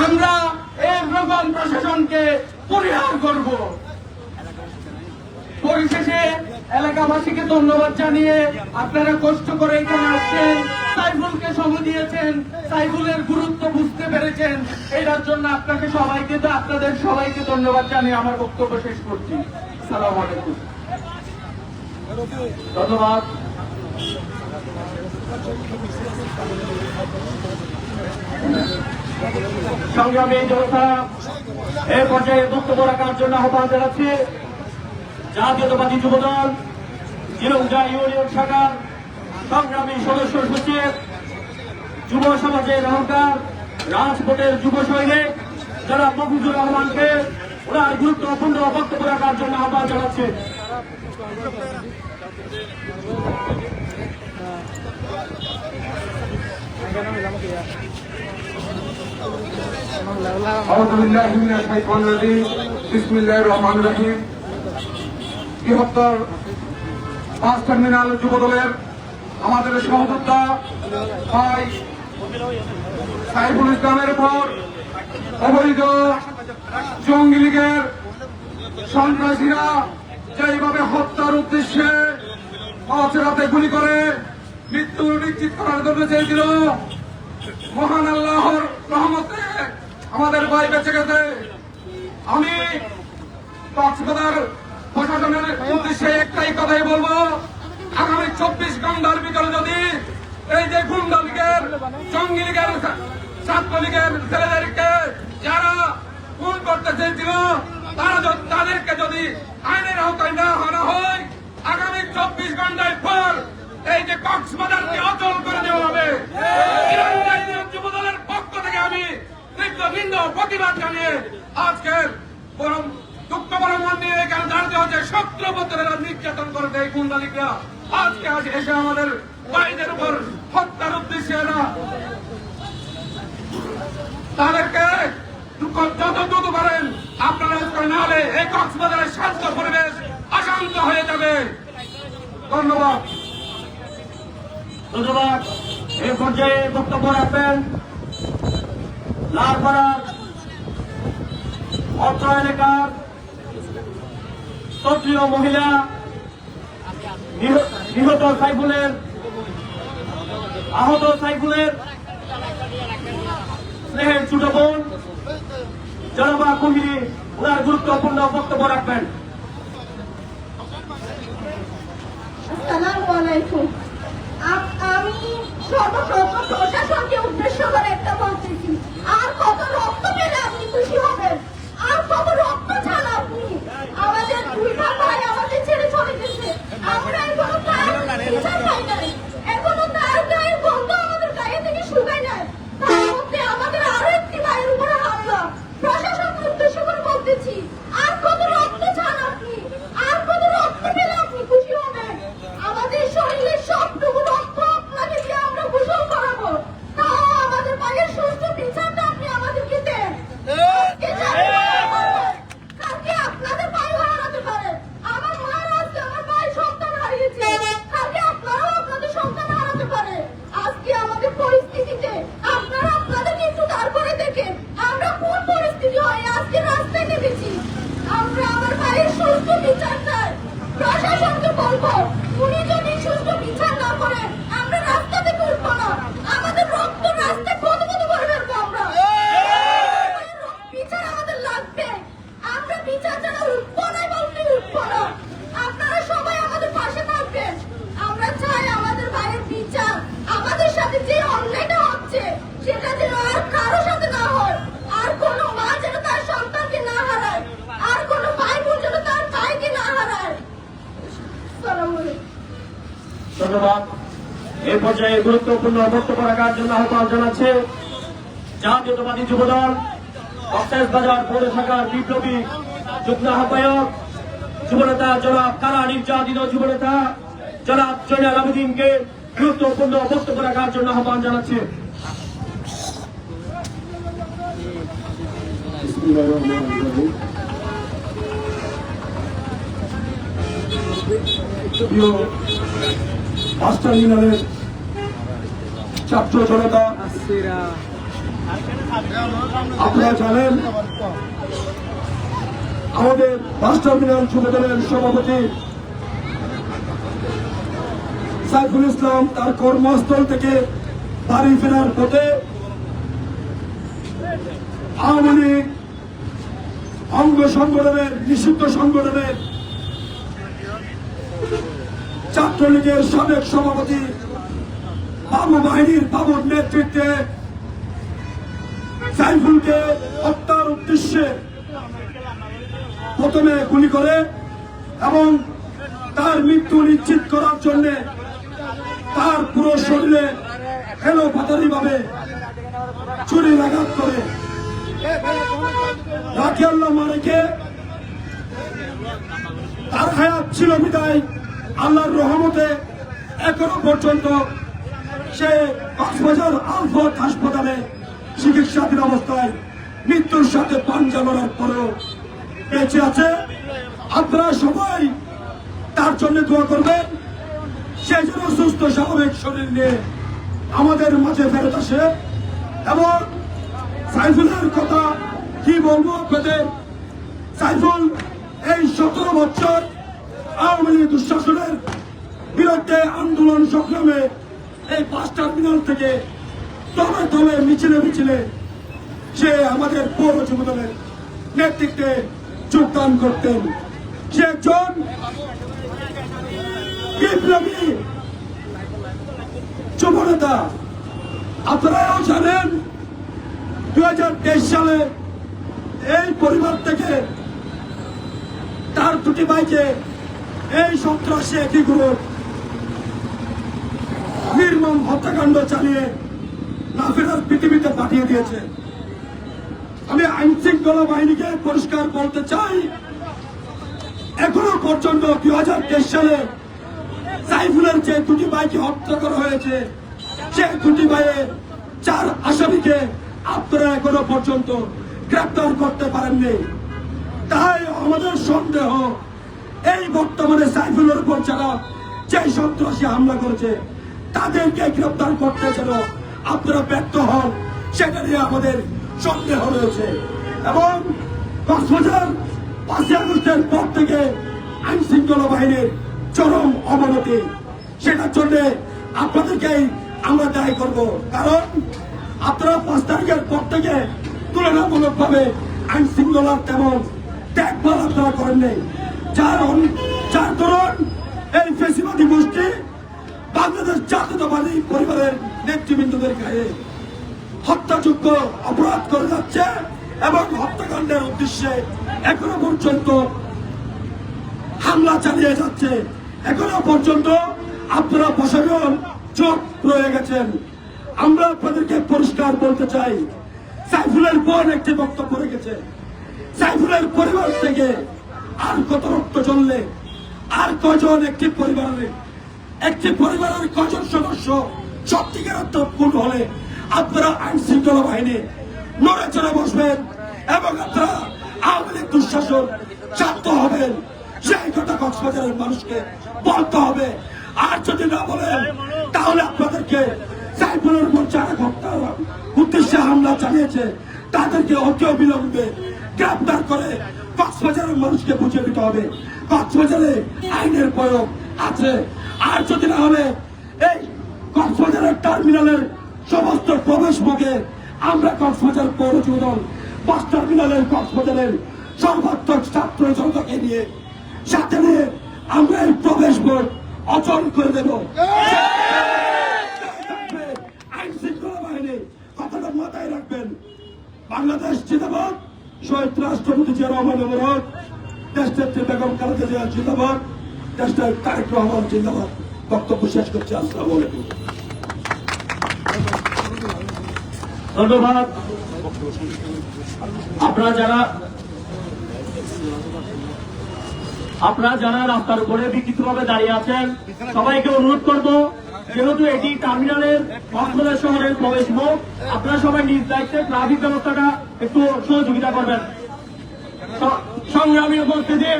আমরা এইরকম প্রশাসনকে পরিহার করব। পরিশেষে এলাকাবাসীকে ধন্যবাদ জানিয়ে আপনারা কষ্ট করে এখানে আসছেন, সাইফুলকে সময় দিয়েছেন, সাইফুলের গুরুত্ব বুঝতে পেরেছেন, এটার জন্য আপনাদের সবাইকে ধন্যবাদ জানিয়ে আমার বক্তব্য শেষ করছি। আসসালামু আলাইকুম। ধন্যবাদ। সংগ্রামী জনতা, এই পর্যায়ে বক্তব্য রাখার জন্য আহ্বান জানাচ্ছি জাতীয়তাবাদী যুবদল ঝিলুমজা ইউনিয়ন শাখার সংগ্রামী সদস্য সচিব, যুব সমাজের অহংকার, রাজপথের যুব সৈনিক যারা মফিজুর রহমানকে ওনার গুরুত্বপূর্ণ বক্তব্য রাখার জন্য আহ্বান জানাচ্ছে। বৃহত্তর 5 টার্মিনাল যুবদলের আমাদের সহযোদ্ধা ভাই সাইফুল ইসলামের উপর অবৈধ জঙ্গি লীগের সন্ত্রাসীরা যেভাবে হত্যার উদ্দেশ্যে অচেরাতে গুলি করে মৃত্যু নিশ্চিত করার জন্য চেয়েছিল, মহান আল্লাহর রহমতে আমাদের ভাই বেঁচে গেছে। আমি কক্সবাজার প্রশাসনের উদ্দেশ্যে একটাই কথাই বলবো, আগামী 24 ঘন্টার ভিতরে যদি এই যে গুন্ডা লীগের, জঙ্গি লীগের, ছাত্রলীগের ছেলেদেরকে যারা খুন করতে চেয়েছিল তাদেরকে যদি আইনের আওতায় না আনা হয়, আগামী 24 ঘন্টার পর এই যে কক্সবাজারকে অচল করে দেওয়া হবে। যুবদলের পক্ষ থেকে আমি ভিন্ন প্রতিবাদ জানিয়ে আজকের দুঃখ বরমন নিয়ে এখানে দাঁড়াতে হচ্ছে। 17 বছরের নির্যাতন করে দেয় গুন্ডা লীগরা, আজকে এসে আমাদের ভাইদের উপর হত্যার উদ্দেশ্যে তাদেরকে যত দ্রুত পারেন আপনারা না হলে এই কক্সবাজারের শান্ত পরিবেশ অশান্ত হয়ে যাবে। ধন্যবাদ। ধন্যবাদ। এই পর্যায়ে বক্তব্য রাখবেন লালপাড়ার অত্র এলাকার ক্ষত্রিয় মহিলা আহত সাইফুলের স্নেহের ছোট বোন জনবা কুমিরি, ওনার গুরুত্বপূর্ণ বক্তব্য রাখবেন। আসসালামু আলাইকুম। আমি সর্বপ্রথম প্রশাসনকে উদ্দেশ্য করে একটা বলতেছি, আর কত রক্ত পেলে আপনি খুশি হবেন? আর কত রক্ত চান আপনি? আমাদের দুই ভাই আমাদের ছেড়ে চলে গেছে, আমরা এখনো তার বিচার পাই নাই, এখনো তার গায়ের গন্ধ আমাদের গায়ে থেকে শুকায় নাই। তার মধ্যে আমাদের আরো একটি ভাইয়ের উপরে হামলা। প্রশাসনকে উদ্দেশ্য করে বলতেছি, আর কত রক্ত চান আপনি? আর কত রক্ত পেলে আপনি খুশি হবেন? আমাদের শরীরের সবটুকু রক্ত আপনাকে দিয়ে আমরা গোসল করাবো, তাও আমাদের ভাইয়ের সুস্থ বিচারটা আপনি আমাদেরকে দেন। কালকে আপনাদের ভাই হারাতে পারে, আমার মায়ের আজকে আমার ভাই সন্তান হারিয়েছে, কালকে আপনারাও আপনাদের সন্তান হারাতে পারে। আজকে আমাদের পরিস্থিতিতে আপনারা আপনাদেরকে একটু দাঁড় করে দেখেন আমরা কোন পরিস্থিতি হয় আজকে রাস্তায় নেমেছি। আমরা আমার ভাইয়ের সুস্থ বিচার চাই। প্রশাসনকে বলবো, উনি যদি সুস্থ বিচার না করেন আমরা রাস্তা থেকে উঠবো না, আমাদের রক্ত রাস্তায় কত করে বেরবো আমরা। বিচার আমাদের লাগবে, আমরা বিচার ছাড়া উঠবো না, বলতে উঠবো না। আপনারা সবাই আমাদের পাশে থাকবেন। আমরা চাই আমাদের ভাইয়ের বিচার, আমাদের সাথে যে অন্যায়টা হচ্ছে সেটা যেন আর কারো সাথে না হয়, আর কোনো মা যেন তার সন্তানকে না হারায়, আর কোনো ভাই বোন যেন তার ভাইকে না হারায়। ধন্যবাদ। এই পর্যায়ে গুরুত্বপূর্ণ বক্তব্য রাখার জন্য আহ্বান জানাচ্ছে জাতীয়তাবাদী যুবদল কক্সবাজার পৌর শাখার বিপ্লবী যুগ্ম আহ্বায়ক যুবনেতা জনাব কারা নির্যাতিত যুবনেতা জনাব জয়নাল আবেদিনকে গুরুত্বপূর্ণ বক্তব্য রাখার জন্য আহ্বান জানাচ্ছে। টার্মিনালের ছাত্র জনতা, আপনারা জানেন আমাদের বাস টার্মিনাল যুবদলের সভাপতি সাইফুল ইসলাম তার কর্মস্থল থেকে বাড়ি ফেরার পথে আওয়ামী লীগ অঙ্গ সংগঠনের নিষিদ্ধ সংগঠনের ছাত্রলীগের সাবেক সভাপতি বাবু বাহিনীর বাবুর নেতৃত্বে সাইফুলকে হত্যার উদ্দেশ্যে প্রথমে গুলি করে এবং তার মৃত্যু নিশ্চিত করার জন্য তার পুরো শরীরে এলোপাতারি ভাবে ছুরির আঘাত করে রাখিয়াল্লাহ মালিকে তার হায়াত ছিল বিদায় আল্লাহর রহমতে এখনো পর্যন্ত সে কক্সবাজার আলফাত হাসপাতালে চিকিৎসাধীন অবস্থায় মৃত্যুর সাথে পাঞ্জা লড়ার পরেও বেঁচে আছে। আপনারা সবাই তার জন্য দোয়া করবেন, সে যেন সুস্থ স্বাভাবিক শরীর নিয়ে আমাদের মাঝে ফেরত আসে। এবং সাইফুলের কথা কি বলবো আপনাদের, সাইফুল এই 17 বছর আওয়ামী লীগ দুঃশাসনের বিরুদ্ধে আন্দোলন সংগ্রামে এই বাস টার্মিনাল থেকে তলে তলে মিছিলে মিছিলে সে আমাদের পৌর যুবদলের নেতৃত্বে যোগদান করতেন। সে একজন বিপ্লবী যুব নেতা। আপনারাও জানেন 2023 সালে এই পরিবার থেকে তার দুটি ভাইকে এই সন্ত্রাসী একই গ্রুপ নির্মম হত্যাকাণ্ড চালিয়ে না ফেরার পৃথিবীতে পাঠিয়ে দিয়েছে। আমি আইন শৃঙ্খলা বাহিনীকে পরিষ্কার বলতে চাই, এখনো পর্যন্ত 2023 সালে সাইফুলের যে দুটি ভাইকে হত্যা করা হয়েছে সেই দুটি ভাইয়ের 4 আসামিকে আপনারা এখনো পর্যন্ত গ্রেপ্তার করতে পারেননি। তাই আমাদের সন্দেহ এই বর্তমানে সাইফুলের উপর যারা যে সন্ত্রাসী হামলা করেছে তাদেরকে গ্রেপ্তার করতে যেন আপনারা ব্যর্থ হন, সেটা নিয়ে আমাদের সন্দেহ রয়েছে। এবং কক্সবাজার 5 আগস্টের পর থেকে আইন শৃঙ্খলা বাহিনীর চরম অবনতি, সেটার জন্য আপনাদেরকেই আমরা দায়ী করব। কারণ আপনারা 5 তারিখের পর থেকে তুলনামূলকভাবে আইন শৃঙ্খলার তেমন দেখভাল আপনারা করেন নেই, যার দরুন এই ফেসিবাদী গোষ্ঠী বাংলাদেশ জাতীয়তাবাদী পরিবারের নেতৃবৃন্দদের গায়ে হত্যাযোগ্য অপরাধ করে যাচ্ছে এবং হত্যাকাণ্ডের উদ্দেশ্যে এখনো পর্যন্ত হামলা চালিয়ে যাচ্ছে। এখনো পর্যন্ত আপনারা প্রশাসন চোখ রয়ে গেছেন। আমরা আপনাদেরকে পরিষ্কার বলতে চাই, সাইফুলের বোন একটি বক্তব্য রেখেছে, সাইফুলের পরিবার থেকে আর কত রক্ত চললে আর কজন একটি পরিবারের কজন সদস্য সত্যিকার অর্থ খুন হলে আপনারা আইন শৃঙ্খলা বাহিনী নড়ে চড়ে বসবেন এবং আপনারা আওয়ামী লীগ দুঃশাসন শান্ত হবেন, সেই কথা কক্সবাজারের মানুষকে বলতে হবে। আর যদি না বলেন তাহলে আপনাদেরকে সাইফুলের উপর যারা হত্যার উদ্দেশ্যে হামলা চালিয়েছে তাদেরকে অতি অবিলম্বে গ্রেপ্তার করে কক্সবাজারের মানুষকে বুঝিয়ে দিতে হবে কক্সবাজারে আইনের প্রয়োগ আছে। আর যদি না হলে এই কক্সবাজারের টার্মিনালের সমস্ত প্রবেশ মুখে আমরা কক্সবাজার পৌর যুবদল বাস টার্মিনালের কক্সবাজারের সর্বাত্মক ছাত্র জনতাকে নিয়ে সাথে নিয়ে আমরা এই প্রবেশ বোর্ড অচল করে দেব। আইন শৃঙ্খলা বাহিনী কথাটা মাথায় রাখবেন। বাংলাদেশ জিন্দাবাদ, শহীদ রাষ্ট্রপতি জিয়া রহমান অনুরোধ, দেশনেত্রী বেগম খালেদা জিয়া জিন্দাবাদ, দেশনেত্রী তারেক রহমান জিন্দাবাদ। বক্তব্য শেষ করছি। আসসালামু আলাইকুম। ধন্যবাদ। আপনারা যারা রাস্তার উপরে বিক্ষিপ্তভাবে দাঁড়িয়ে আছেন সবাইকে অনুরোধ করব, যেহেতু এটি টার্মিনালের কক্সবাজার শহরের প্রবেশ মুখ, আপনারা সবাই নিজ দায়িত্বে ট্রাফিক ব্যবস্থাটা একটু সহযোগিতা করবেন। সংগ্রামী উপস্থিতি,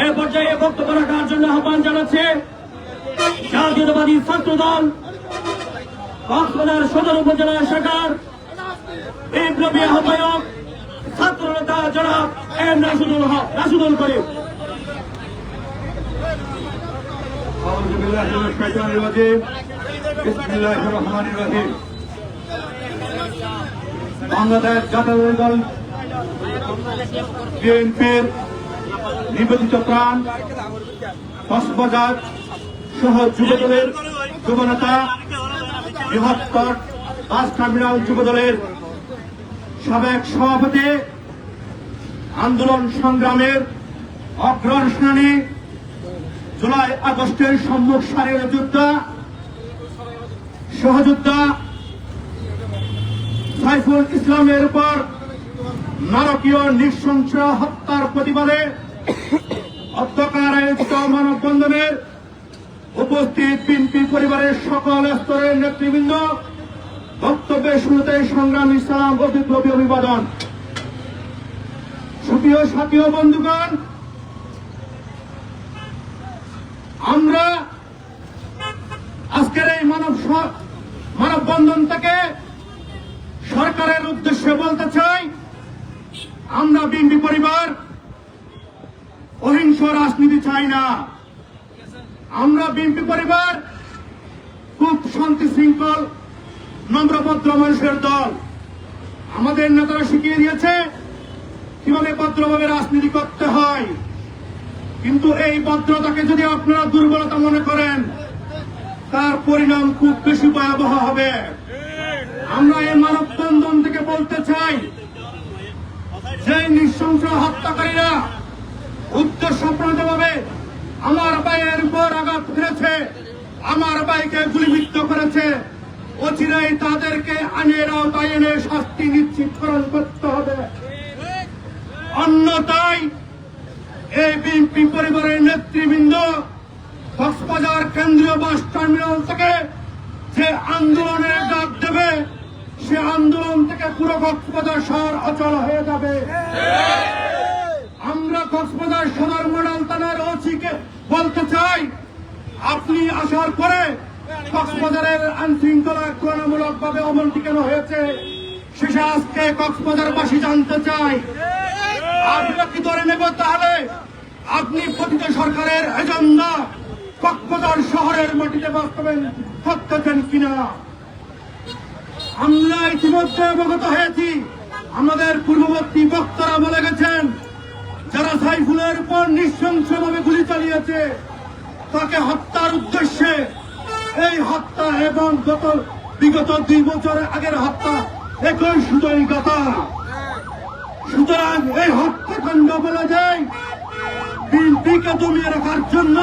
এ পর্যায়ে বক্তব্য রাখার জন্য আহ্বান জানাচ্ছে জাতীয়তাবাদী ছাত্র দল কক্সবাজার সদর উপজেলা শাখার বিপ্লবী আহ্বায়ক ছাত্র নেতা জনাব এম রাশিদুল করিম। বাংলাদেশ জাতীয় দল বিএনপির নিবেদিত প্রাণ কক্সবাজার সহ যুবদলের যুবনেতা বৃহত্তর বাস টার্মিনাল যুবদলের সাবেক সভাপতি, আন্দোলন সংগ্রামের অগ্রসেনানী, জুলাই আগস্টের সম্মুখ সারির যোদ্ধা, সহযোদ্ধা সাইফুল ইসলামের উপর নারকীয় নৃশংস হত্যার প্রতিবাদে অধ্যকার আয়োজিত মানববন্ধনের উপস্থিত বিএনপি পরিবারের সকল স্তরের নেতৃবৃন্দ, বক্তব্যের শুরুতে সংগ্রামী সালাম ও বিপ্লবী অভিবাদন। সুপ্রিয় সাথী ও বন্ধুগণ, আমরা আজকের এই মানববন্ধন থেকে সরকারের উদ্দেশ্যে বলতে চাই, আমরা বিএনপি পরিবার অহিংস রাজনীতি চাই না। আমরা বিএনপি পরিবার খুব শান্তি শৃঙ্খল নম্রভদ্র মানুষের দল। আমাদের নেতারা শিখিয়ে দিয়েছে কিভাবে ভদ্রভাবে রাজনীতি করতে হয়, কিন্তু এই ভদ্রতাকে যদি আপনারা দুর্বলতা মনে করেন, তার পরিণাম খুব বেশি ভয়াবহ হবে। আমরা এই মানববন্ধন থেকে বলতে চাই, যে নৃশংস হত্যাকারীরা উদ্দেশ্যপ্রণোদিতভাবে আমার ভাইয়ের উপর আঘাত করেছে, আমার ভাইকে গুলিবিদ্ধ করেছে, অচিরেই তাদেরকে আইনের আওতায় এনে শাস্তি নিশ্চিতকরণ করতে হবে। অন্যথায় এই বিএনপি পরিবারের নেতৃবৃন্দ কক্সবাজার কেন্দ্রীয় বাস টার্মিনাল থেকে যে আন্দোলনের ডাক দেবে, সে আন্দোলন থেকে পুরো কক্সবাজার শহর অচল হয়ে যাবে। আমরা কক্সবাজার সদর মডেল থানার ওসিকে বলতে চাই, আপনি আসার পরে কক্সবাজারের আইনশৃঙ্খলা তুলনামূলক ভাবে অবনতি কেন হয়েছে, শেষে আজকে কক্সবাজারবাসী জানতে চাই। আমরা কি ধরে নেব তাহলে আপনি পতিত সরকারের এজেন্ডা কক্সবাজার শহরের মাটিতে বাস্তবায়ন করতেছেন কিনা? আমরা ইতিমধ্যে অবগত হয়েছি, আমাদের পূর্ববর্তী বক্তারা বলে গেছেন, যারা সাইফুলের উপর নৃশংসভাবে গুলি চালিয়েছে তাকে হত্যার উদ্দেশ্যে এই হত্যা এবং বিগত 2 বছর আগের হত্যা একই সুতোই গাথা। সুতরাং এই হত্যাকাণ্ড বলা যায় বিএনপিকে দমিয়ে রাখার জন্য,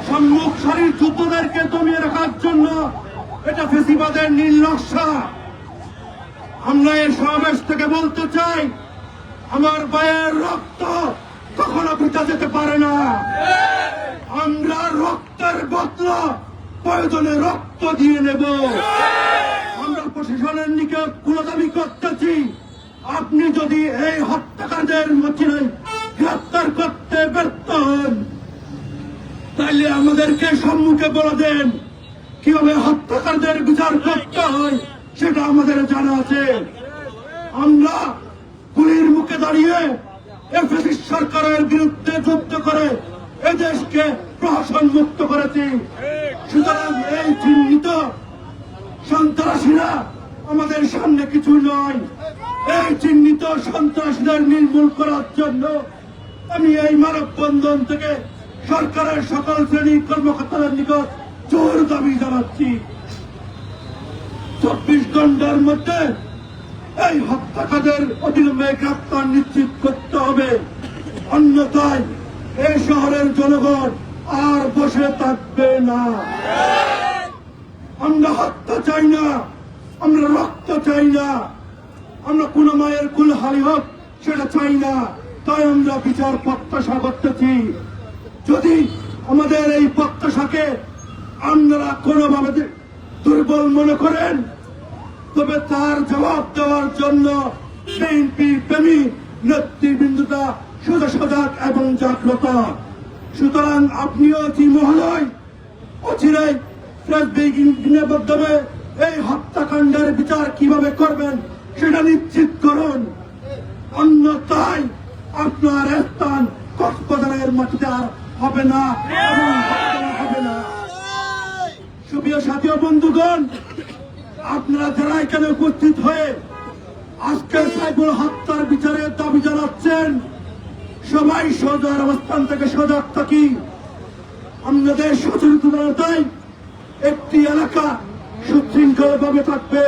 সম্মুখ সারির যুদ্ধদেরকে দমিয়ে রাখার জন্য এটা ফেসিবাদের নীলনকশা। আমরা এই সমাবেশ থেকে বলতে চাই, আমার ভাইয়ের রক্ত কখনো বৃথা যেতে পারে না। আমরা রক্তের বদলা প্রয়োজনে রক্ত দিয়ে নেব। আমরা প্রশাসনের নিকট কোনো দাবি করতেছি, আপনি যদি এই হত্যাকারীদের মধ্যে গ্রেপ্তার করতে ব্যর্থ হন, তাইলে আমাদেরকে সম্মুখে বলে দেন কিভাবে হত্যাকারীদের বিচার করতে হয়, সেটা আমাদের জানা আছে। আমরা গুলির মুখে দাঁড়িয়ে ফ্যাসিস্ট সরকারের বিরুদ্ধে যুদ্ধ করে এদেশকে প্রহসন মুক্ত করেছি। সুতরাং এই চিহ্নিত সন্ত্রাসীরা আমাদের সামনে কিছু নয়। এই চিহ্নিত সন্ত্রাসীদের নির্মূল করার জন্য আমি এই মানববন্ধন থেকে সরকারের সকল শ্রেণীর কর্মকর্তাদের নিকট জোর দাবি জানাচ্ছি, 24 ঘন্টার মধ্যে এই হত্যাকারীদের অবিলম্বে গ্রেপ্তার নিশ্চিত করতে হবে। অন্যথায় এই শহরের জনগণ আর বসে থাকবে না। আমরা হত্যা চাই না, আমরা রক্ত চাই না, আমরা কোন মায়ের কুলহারি হোক সেটা চাই না। তাই আমরা বিচার প্রত্যাশা করতেছি। যদি আমাদের এই প্রত্যাশাকে আপনারা কোনোভাবে দুর্বল মনে করেন, তবে তার জবাব দেওয়ার জন্য বিএনপি প্রেমী নেতৃবৃন্দটা সজাগ এবং জাগ্রত। সুতরাং আপনিও অতি মহোদয় অচিরেই প্রেস ব্রিফিংয়ের মাধ্যমে এই হত্যাকাণ্ডের বিচার কিভাবে করবেন সেটা নিশ্চিত করুন। অন্যথায় আপনার স্থান কক্সবাজারের মাটিতে আর হবে না এবং হবে না। সুপ্রিয় সাথী ও বন্ধুগণ, আপনারা যারা এখানে উপস্থিত হয়ে আজকে সাইফুল হত্যার বিচারের দাবি জানাচ্ছেন, সবাই সজাগ অবস্থান থেকে সজাগ থাকি। আমাদের সচেতনতায় একটি এলাকা সুশৃঙ্খল ভাবে থাকবে।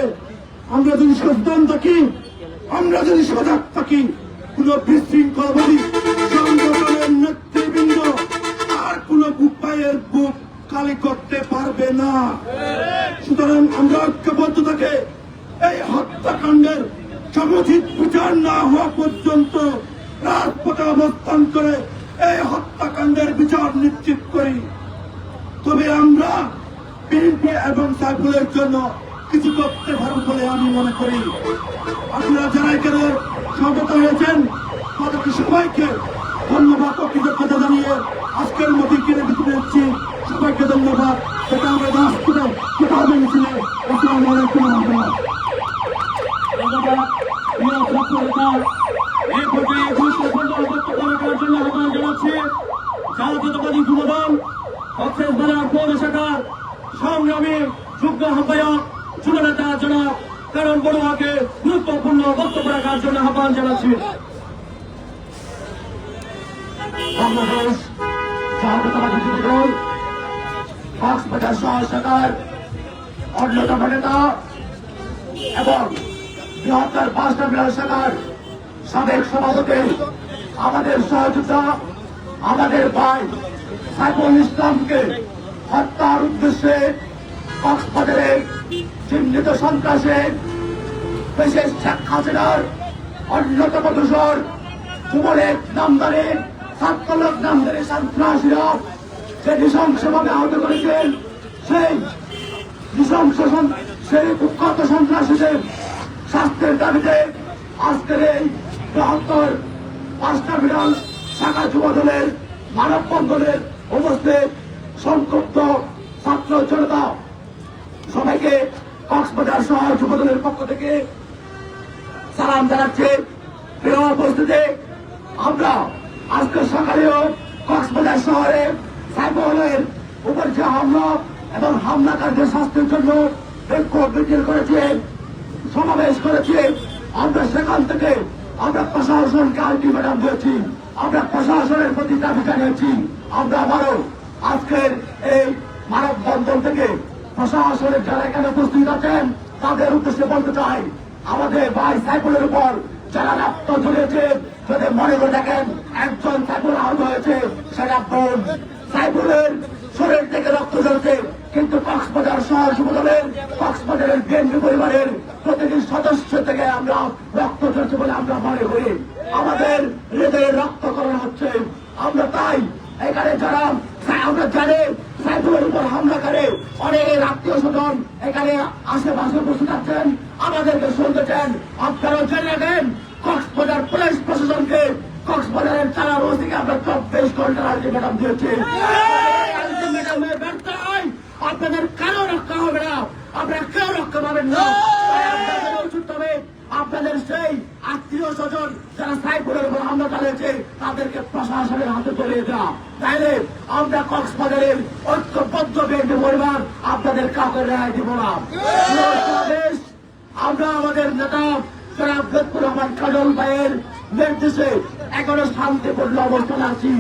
আমরা যদি সচেতন থাকি, আমরা যদি সজাগ থাকি, কোন বিশৃঙ্খলবাদী সংগঠনের নেতৃবৃন্দ আর কোন উপায়ের বুক খালি করতে পারবে না। সুতরাং আমরা ঐক্যবদ্ধ থাকে এই হত্যাকাণ্ডের সমুচিত বিচার না হওয়া পর্যন্ত রাজপথে অবস্থান করে এই হত্যাকাণ্ডের বিচার নিশ্চিত করি। তবে আমরা বিএনপি এবং সাইফুলের জন্য কিছু করতে পারব বলে আমি মনে করি। আপনারা যারা এখানে স্বাগত হয়েছেন তাদেরকে সবাইকে ধন্যবাদ ও কৃতজ্ঞতা জানিয়ে আজকের মতো কিনে দিতে দিচ্ছি। সবাইকে ধন্যবাদ। এটা আমরা দাস করে কথা হবে মিছিলে। আসসালামু আলাইকুম ওয়া রাহমাতুল্লাহ। ধন্যবাদ। প্রিয় ছাত্র নেতা, এই পর্যায়ে গুরুত্বপূর্ণ বক্তব্য রাখার জন্য আহ্বান জানাচ্ছি জাতীয়তাবাদী যুবদল কক্সবাজার পৌর শাখার সংগ্রামী যুগ্ম আহ্বায়ক যুবনেতা জনাব কারণ বড়ুয়াকে গুরুত্বপূর্ণ বক্তব্য রাখার জন্য আহ্বান জানাচ্ছি। বাংলাদেশ জাতীয়তাবাদী যুবদল কক্সবাজার শহর শাখার অন্যতম নেতা এবং বৃহত্তর 5টা বিভাগ শাখার সাবেক সভাপতি, আমাদের সহযোদ্ধা, আমাদের ভাই সাইফুল ইসলামকে হত্যার উদ্দেশ্যে কক্সবাজারে চিহ্নিত সন্ত্রাসে বিশেষ শেখ হাসিনার অন্যতম দোষর যুবলীগ নামদারি ছাত্রলীগ নামদারি সন্ত্রাসীরা যে নৃশংসভাবে আহত করেছেন, সেই কুখ্যাত সন্ত্রাসীদের শাস্তির দাবিতে আজকের এই বৃহত্তর 5টা বিভাগ শাখা যুবদলের মানববন্ধনের উপস্থিত সংক্ষুব্ধ ছাত্র জনতা সবাইকে কক্সবাজার শহর যুবদলের পক্ষ থেকে সালাম জানাচ্ছে। প্রিয় উপস্থিতি, আমরা আজকে সকালেও কক্সবাজার শহরে সাইফুলের উপর যে হামলা এবং হামলাকারীদের শাস্তির জন্য বিক্ষোভ মিছিল করেছে, সমাবেশ করেছে। আমরা সেখান থেকে আমরা প্রশাসনকে আলটিমেটাম দিয়েছি, আমরা প্রশাসনের প্রতি দাবি জানিয়েছি। আমরা আবারও আজকের এই মানববন্ধন থেকে প্রশাসনের যারা এখানে উপস্থিত আছেন তাদের উদ্দেশ্যে বলতে চাই, আমাদের ভাই সাইফুলের উপর যারা রক্ত ঝরিয়েছে, যদি মনে করে দেখেন একজন সাইফুল আহত হয়েছে, সেটা বোন সাইফুলের শরীর থেকে রক্ত ঝরেছে, কিন্তু কক্সবাজার শহর যুবদলের কক্সবাজারের বিএনপি পরিবারের প্রতিটি সদস্য থেকে আমরা রক্ত ঝরছে বলে আমরা মনে করি। আমাদের হৃদয়ে রক্তকরণ হচ্ছে। আমরা তাই এখানে যারা আমরা জানি সাইফুলের উপর হামলা করে অনেক আত্মীয় স্বজন এখানে আশেপাশে বসে থাকছেন, আমাদেরকে শুনতে চান। আপনারা জেনে নেন কক্সবাজার পুলিশ প্রশাসনকে কক্সবাজারের থানা ওসিকে আমরা 24 ঘন্টার আলটিমেটাম দিয়েছি। আলটিমেটামের ব্যর্থতায় আপনাদের কারো রক্ষা হবে না, আপনারা কেউ রক্ষা পাবেন না। আপনাদের উচিত হবে আপনাদের সেই আত্মীয় স্বজন যারা সাইফুলের উপর হামলা চালিয়েছে তাদেরকে প্রশাসনের হাতে তুলে দেওয়া। তাইলে আমরা কক্সবাজারের ঐক্যবদ্ধ বিএনপি পরিবার আপনাদের কাউকে রেহাই দিব না। আমরা আমাদের নেতা জনাব লুৎফর রহমান কাজল ভাইয়ের নির্দেশে এখনো শান্তিপূর্ণ অবস্থানে আছি,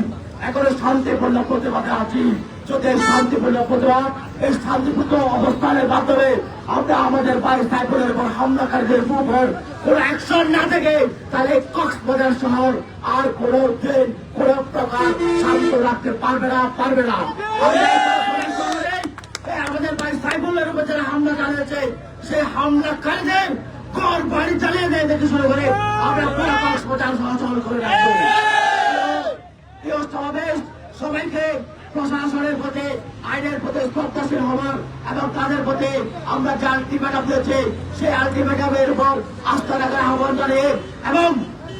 এখনো শান্তিপূর্ণ প্রতিবাদে আছি। যদি এই শান্তিপূর্ণ প্রতিবাদ, এই শান্তিপূর্ণ অবস্থানের মাধ্যমে আমরা আমাদের ভাই সাইফুলের উপর হামলাকারীদের উপর কোন অ্যাকশন না থেকে, তাহলে কক্সবাজার শহর আর কোন দিন কোন প্রকার শান্ত রাখতে পারবে না। আমাদের ভাই সাইফুলের উপর যারা হামলা চালিয়েছে, সেই হামলাকারীদের ঘর বাড়ি চালিয়ে দেয় দেখে শুরু করে আমরা পুরো কক্সবাজার সহজ করে রাখবো। সমাবেশ সবাইকে প্রশাসনের প্রতি, আইনের প্রতি শ্রদ্ধাশীল হওয়ার এবং তাদের প্রতি আমরা যে আলটিমেটাম দিয়েছি সেই আলটিমেটামের উপর আস্থা রাখার আহ্বান জানিয়ে এবং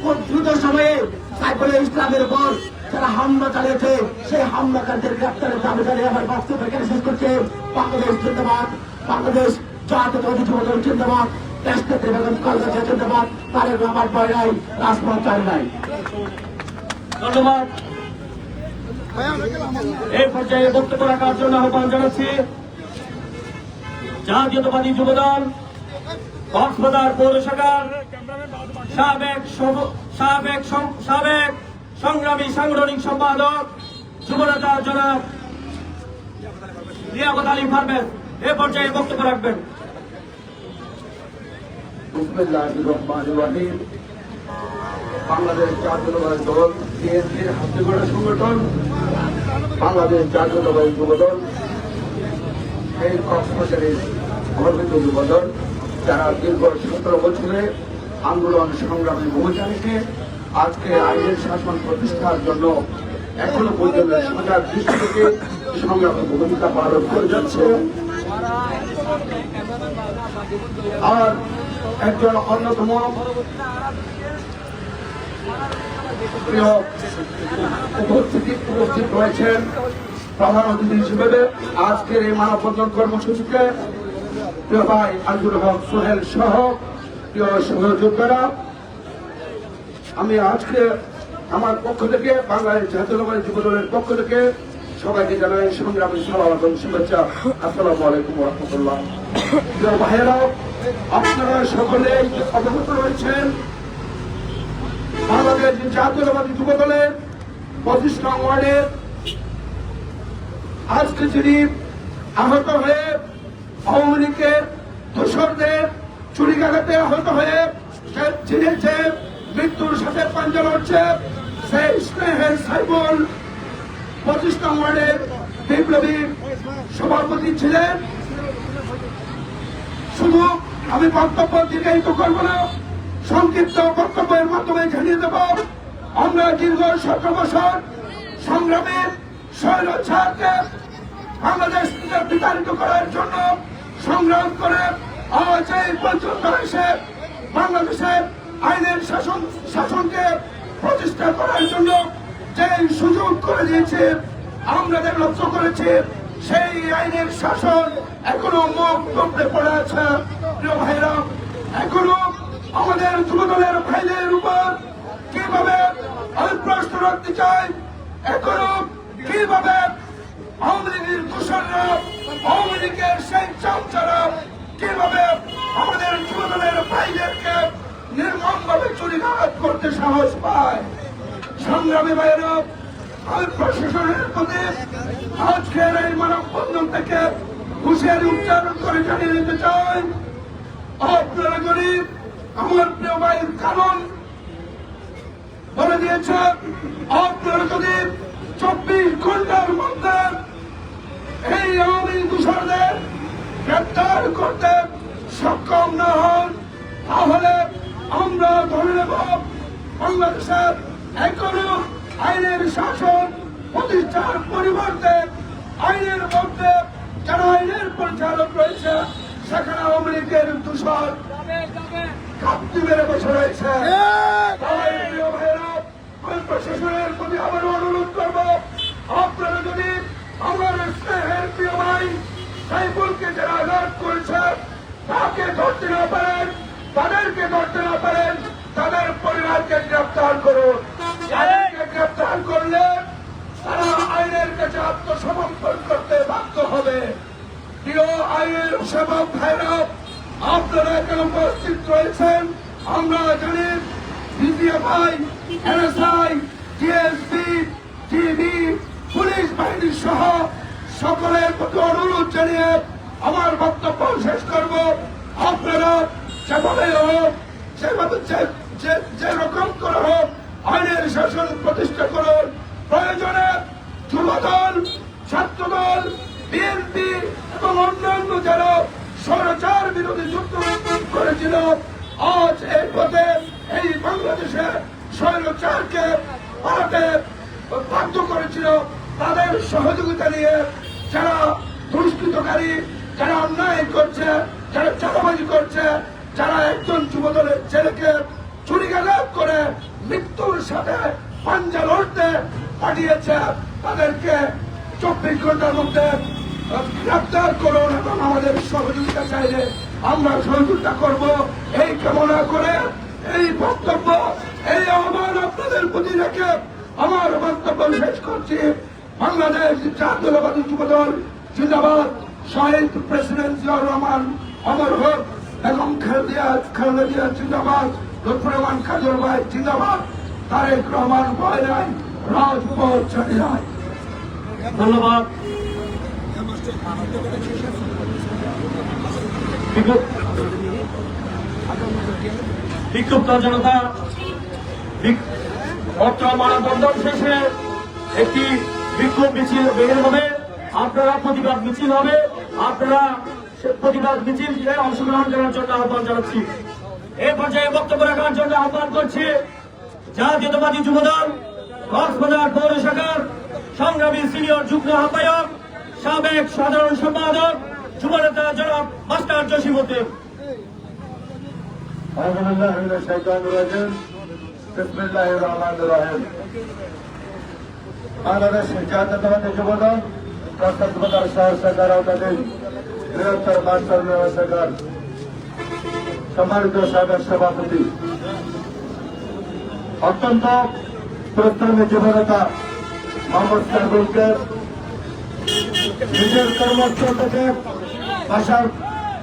খুব দ্রুত সময়ে সাইফুল ইসলামের উপর যারা হামলা চালিয়েছে সেই হামলাকারীদের গ্রেপ্তারের দাবি জানিয়ে আমার বক্তব্য এখানে শেষ করছে। বাংলাদেশ জিন্দাবাদ, বাংলাদেশ জাতীয়তাবাদী যুবদল জিন্দাবাদ, দেশনেত্রী বেগম খালেদা জিয়া জিন্দাবাদ, তারেক রহমান ভয় নাই, রাজপথ চাই নাই। ধন্যবাদ। এই পর্যায়ে বক্তব্য রাখার জন্য আহ্বান জানাচ্ছি জাতীয়তাবাদী যুবদল কক্সবাজার পৌর শাখার সাবেক সংগ্রামী সাংগঠনিক সম্পাদক যুবনেতা জনাব লিয়াকত আলী পারভেজ এ পর্যায়ে বক্তব্য রাখবেন। বিসমিল্লাহির রহমানির রহিম। বাংলাদেশ জাতীয়তাবাদী দল বিএনপির হাতে গড়া সংগঠন বাংলাদেশ জাতীয়তাবাদী যুবদল, এই কক্সবাজারের গর্বিত যুবদল, যারা দীর্ঘ 17 বছরে আন্দোলন সংগ্রামে ভূমিকা রেখে আজকে আইনের শাসন প্রতিষ্ঠার জন্য এখনো পর্যন্ত সজাগ দৃষ্টি থেকে সংগ্রামে ভূমিকা পালন করে যাচ্ছে। আর একজন অন্যতম প্রিয় উপস্থিত রয়েছেন প্রধান অতিথি হিসেবে আজকের এই মানববন্ধন কর্মসূচিতে প্রিয় ভাই আজুল হক সোহেল সহ প্রিয় সহযোদ্ধারা। আমি আজকে আমার পক্ষ থেকে বাংলাদেশ জাতীয়তাবাদী যুবদলের পক্ষ থেকে সবাইকে জানাই সংগ্রামী সালাম এবং শুভেচ্ছা। আসসালামু আলাইকুম ওয়া রাহমাতুল্লাহ। প্রিয় ভাইয়েরা, আপনারা সকলেই অবগত রয়েছেন বাংলাদেশ জাতীয়তাবাদী যুবদলের 25 নং ওয়ার্ডের আজকে যিনি আহত হয়ে আওয়ামী লীগের দোসরদের চুরিকাঘাতে আহত হয়ে যিনি যে মৃত্যুর সাথে পাঞ্জা লড়ছে, সেই স্নেহের সাইবুল 25 নং ওয়ার্ডের বিপ্লবী সভাপতি ছিলেন। শুধু আমি বক্তব্য দীর্ঘায়িত করব না, সংক্ষিপ্ত বক্তব্যের মাধ্যমে জানিয়ে দেব আমরা দীর্ঘ 17 বছর সংগ্রামে স্বৈরাচারকে বাংলাদেশ থেকে বিতাড়িত করার জন্য সংগ্রাম করে আজ এই পর্যন্ত এসে বাংলাদেশের আইনের শাসনকে প্রতিষ্ঠা করার জন্য যে সুযোগ করে দিয়েছে, আমরা যে লক্ষ্য করেছি সেই আইনের শাসন এখনো মুখ টুকরে পড়ে আছে। প্রিয় ভাইরা, এখনো আমাদের যুবদলের ভাইদের উপর কিভাবে আমি প্রশ্ন রাখতে চাই, এখনো কিভাবে আওয়ামী লীগের দোসররা, আওয়ামী লীগের সেই চামচারা কিভাবে আমাদের যুবদলের ভাইদেরকে নির্মমভাবে চুরিঘাত করতে সাহস পায়। সংগ্রামী ভাইয়েরা, আমি প্রশাসনের প্রতি আজকের এই মানববন্ধন থেকে হুঁশিয়ারি উচ্চারণ করে জানিয়ে দিতে চাই, আপনারা গরিব আমার প্রিয় ভাইয়ের কারণ বলে দিয়েছে, আপনারা যদি 24 ঘন্টার মধ্যে এই আওয়ামী দোসরদের গ্রেপ্তার করতে সক্ষম না হন, তাহলে আমরা ধরে নেব বাংলাদেশের এখনো আইনের শাসন প্রতিষ্ঠার পরিবর্তে আইনের মধ্যে যারা আইনের পরিচালক রয়েছে সেখানে আওয়ামী লীগের দোসর কাপ্তি মেরে বসে রয়েছে। আমি প্রশাসনের প্রতি আবার অনুরোধ করব, আপনারা যদি আমার স্নেহের প্রিয় ভাই সাইফুলকে যারা আঘাত করেছে তাকে ধরতে না পারেন, তাদেরকে ধরতে না পারেন, তাদের পরিবারকে গ্রেপ্তার করুন। তাদেরকে গ্রেপ্তার করলে তারা আইনের কাছে আত্মসমর্পণ করতে বাধ্য হবে। প্রিয় আইনের সেবক ভাইরা, আপনারা এখানে উপস্থিত রয়েছেন, আমরা জানি DGFI, NSI, TSP, TV, police বাহিনী সহ সকলের প্রতি অনুরোধ জানিয়ে আমার বক্তব্য শেষ করব। আপনারা যেভাবে হোক, সেভাবে যে রকম করে হোক আইনের শাসন প্রতিষ্ঠা করুন। প্রয়োজনে যুবদল, ছাত্রদল, বিএনপি এবং অন্যান্য যারা স্বৈরাচার বিরোধী যুদ্ধ করেছিল, আজ এই পথে এই বাংলাদেশে স্বৈরাচারকে পালাতে বাধ্য করেছিল, তাদের সহযোগিতা নিয়ে যারা দুষ্কৃতকারী, যারা অন্যায় করছে, যারা চাঁদাবাজি করছে, যারা একজন যুবদলের ছেলেকে চুরিঘাত করে মৃত্যুর সাথে পাঞ্জা লড়তে পাঠিয়েছে, তাদেরকে 24 ঘন্টার মধ্যে গ্রেপ্তার করুন এবং আমাদের সহযোগিতা চাইলে আমরা সহযোগিতা করব এই কামনা করে এই বক্তব্য এই আহ্বান আপনাদের প্রতি রেখে আমার বক্তব্য শেষ করছি। বাংলাদেশ জাতীয়তাবাদী যুবদল জিন্দাবাদ। শহীদ প্রেসিডেন্ট জিয়াউর রহমান অমর হোক এবং খালেদা জিয়া জিন্দাবাদ। লুৎফর রহমান কাজল ভাই জিন্দাবাদ। তারেক রহমান ভয় নাই, রাজপথ ছেড়ে যায়। ধন্যবাদ। বিক্ষুব্ধ জনতা অত্র মানববন্ধন শেষে একটি বিক্ষোভ মিছিল বের হবে। আপনারা প্রতিবাদ মিছিল হবে। আপনারা প্রতিবাদ মিছিলে অংশগ্রহণ করার জন্য আহ্বান জানাচ্ছি। এই পর্যায়ে বক্তব্য রাখার জন্য আহ্বান করছি জাতীয়তাবাদী যুবদল কক্সবাজার পৌর শাখার সংগ্রামী সিনিয়র যুগ্ম আহ্বায়ক সাবেক সাধারণ সম্পাদক যুবনেতা জনাব মাস্টার জসিমউদ্দিন। বাংলাদেশ জাতীয়তাবাদী যুবদল কক্সবাজার শহর শাখার আওতাধীন বৃহত্তর মাস্টার শাখার সম্মানিত সাবেক সভাপতি, অত্যন্ত প্রস্তাবী যুবনেতা মোহাম্মদ সাইফুলকে নিজের কর্মস্থল থেকে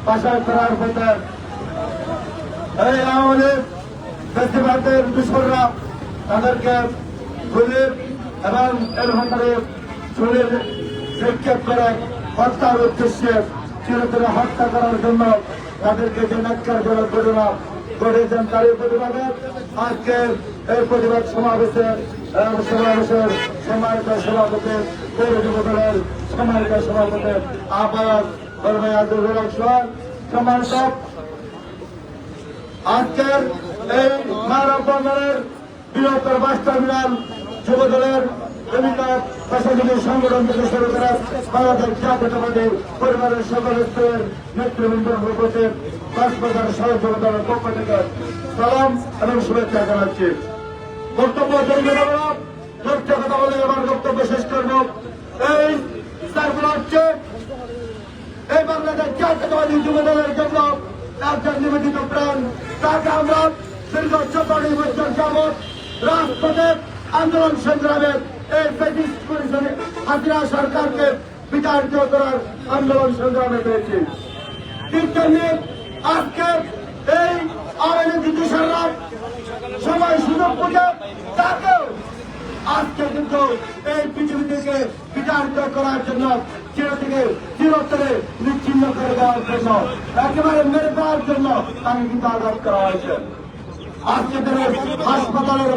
পাশার করার পথে এই আমাদের ফেস্টিভ্যালের দুষ্কর্মীরা তাদেরকে গুলি এবং এলহান্ডারে ছুরির নিক্ষেপ করে হত্যার উদ্দেশ্যে চিরতরে হত্যা করার জন্য তাদেরকে যে ন্যাক্কারজনক ঘটনা ঘটেছেন তারই প্রতিবাদে আজকে এই প্রতিবাদ সমাবেশের সম্মানিত সভাপতি পৌর যুবদলের সম্মানিত সভাপতি আহ্বায়ক কর্মী আব্দুল হক সহ সম্মানিত আজকের এই মানববন্ধনের বৃহত্তর বাস্তবায়ন যুবদলের বিভিন্ন পেশাজীবী সংগঠন থেকে শুরু করে বাংলাদেশ জাতীয়তাবাদী পরিবারের সকল স্তরের নেতৃবৃন্দের প্রতি কক্সবাজার শহর যুবদলের পক্ষ থেকে সালাম এবং শুভেচ্ছা জানাচ্ছি। বক্তব্য কথা বলে আমার বক্তব্য শেষ করব। এই সার্কুলার হচ্ছে এই বাংলাদেশ জাতীয়তাবাদী যুবদলের জন্য একজন নিবেদিত প্রাণ, তাকে আমরা দীর্ঘ 14 বছর যাবৎ রাজপথে আন্দোলন সংগ্রামের এই ব্রিটিশ পরিষদে হাসিনা সরকারকে বিতাড়িত করার আন্দোলন সংগ্রামে পেয়েছি। ঠিক তেমনি আজকে এই আওয়ামী ব্রিটিশাররা সময় সুযোগ বুঝে তাকেও আজকে কিন্তু এই পৃথিবী থেকে বিতাড়িত করার জন্য চিরতরে নিচ্ছিন্ন করে দেওয়ার জন্য একেবারে মেরে দেওয়ার জন্য তাকে কিন্তু আঘাত করা হয়েছে। আজকে হাসপাতালের